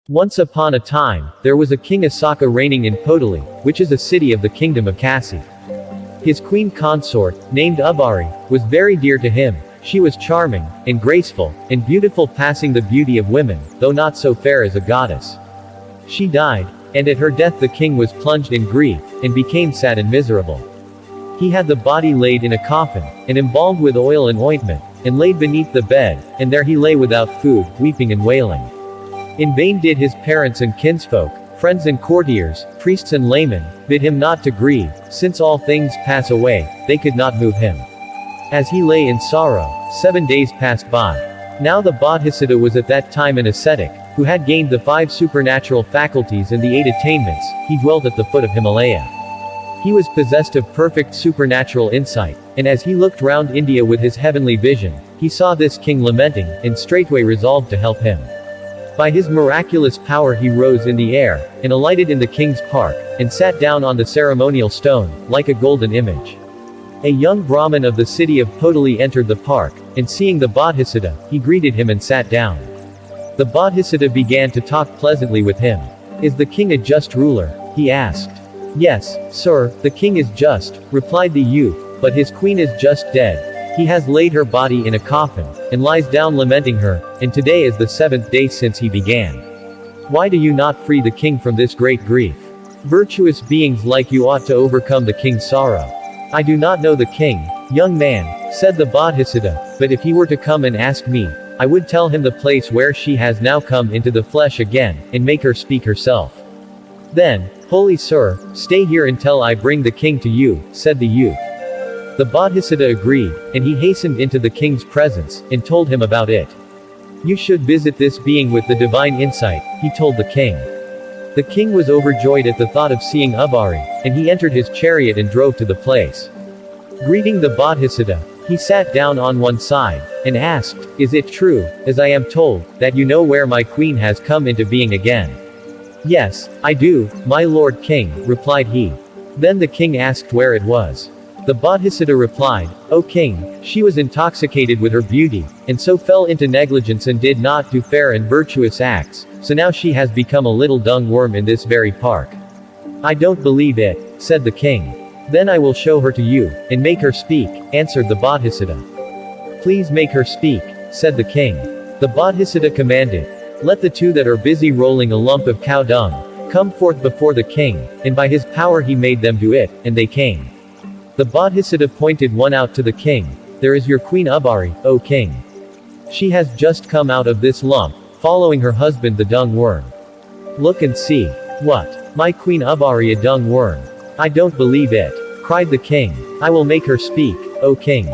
Once upon a time, there was a king Assaka reigning in Potali, which is a city of the kingdom of Kasi. His queen consort, named Ubbari, was very dear to him. She was charming, and graceful, and beautiful, passing the beauty of women, though not so fair as a goddess. She died, and at her death the king was plunged in grief, and became sad and miserable. He had the body laid in a coffin, and embalmed with oil and ointment, and laid beneath the bed, and there he lay without food, weeping and wailing. In vain did his parents and kinsfolk, friends and courtiers, priests and laymen, bid him not to grieve, since all things pass away, they could not move him. As he lay in sorrow, 7 days passed by. Now the Bodhisattva was at that time an ascetic, who had gained the 5 supernatural faculties and the 8 attainments. He dwelt at the foot of Himalaya. He was possessed of perfect supernatural insight, and as he looked round India with his heavenly vision, he saw this king lamenting, and straightway resolved to help him. By his miraculous power he rose in the air, and alighted in the king's park, and sat down on the ceremonial stone, like a golden image. A young Brahmin of the city of Potali entered the park, and seeing the Bodhisattva, he greeted him and sat down. The Bodhisattva began to talk pleasantly with him. "Is the king a just ruler?" he asked. "Yes, sir, the king is just," replied the youth, "but his queen is just dead. He has laid her body in a coffin, and lies down lamenting her, and today is the 7th day since he began. Why do you not free the king from this great grief? Virtuous beings like you ought to overcome the king's sorrow." "I do not know the king, young man," said the Bodhisattva, "but if he were to come and ask me, I would tell him the place where she has now come into the flesh again, and make her speak herself. Then, holy sir, stay here until I bring the king to you," said the youth. The Bodhisattva agreed, and he hastened into the king's presence, and told him about it. "You should visit this being with the divine insight," he told the king. The king was overjoyed at the thought of seeing Ubbari, and he entered his chariot and drove to the place. Greeting the Bodhisattva, he sat down on one side, and asked, "Is it true, as I am told, that you know where my queen has come into being again?" "Yes, I do, my lord king," replied he. Then the king asked where it was. The Bodhisattva replied, "O king, she was intoxicated with her beauty, and so fell into negligence and did not do fair and virtuous acts, so now she has become a little dung-worm in this very park." "I don't believe it," said the king. "Then I will show her to you, and make her speak," answered the Bodhisattva. "Please make her speak," said the king. The Bodhisattva commanded, "Let the 2 that are busy rolling a lump of cow dung come forth before the king," and by his power he made them do it, and they came. The Bodhisattva pointed one out to the king. "There is your queen Ubbari, O king. She has just come out of this lump, following her husband the dung-worm. Look and see." "What? My queen Ubbari a dung-worm? I don't believe it," cried the king. "I will make her speak, O king."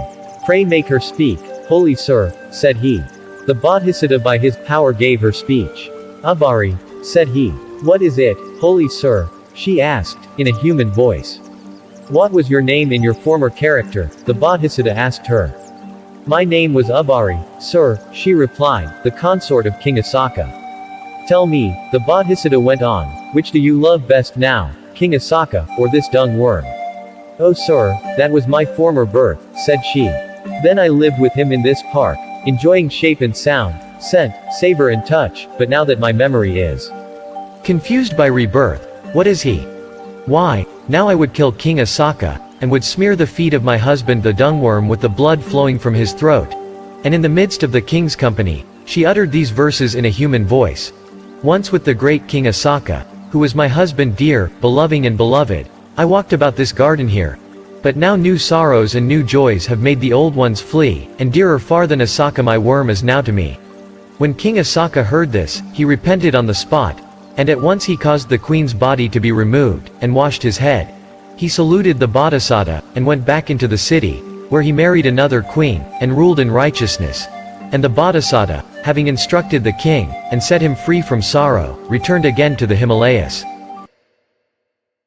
"Pray make her speak, holy sir," said he. The Bodhisattva by his power gave her speech. "Ubbari," said he. "What is it, holy sir?" she asked, in a human voice. "What was your name in your former character?" the Bodhisattva asked her. "My name was Ubbari, sir," she replied, "the consort of King Assaka." "Tell me," the Bodhisattva went on, "which do you love best now, King Assaka, or this dung-worm?" "Oh sir, that was my former birth," said she. "Then I lived with him in this park, enjoying shape and sound, scent, savor and touch, but now that my memory is confused by rebirth, what is he? Why, now I would kill King Assaka, and would smear the feet of my husband the dung-worm with the blood flowing from his throat." And in the midst of the king's company, she uttered these verses in a human voice. "Once with the great King Assaka, who was my husband dear, beloving and beloved, I walked about this garden here. But now new sorrows and new joys have made the old ones flee, and dearer far than Assaka my worm is now to me." When King Assaka heard this, he repented on the spot, and at once he caused the queen's body to be removed, and washed his head. He saluted the Bodhisattva, and went back into the city, where he married another queen, and ruled in righteousness. And the Bodhisattva, having instructed the king, and set him free from sorrow, returned again to the Himalayas.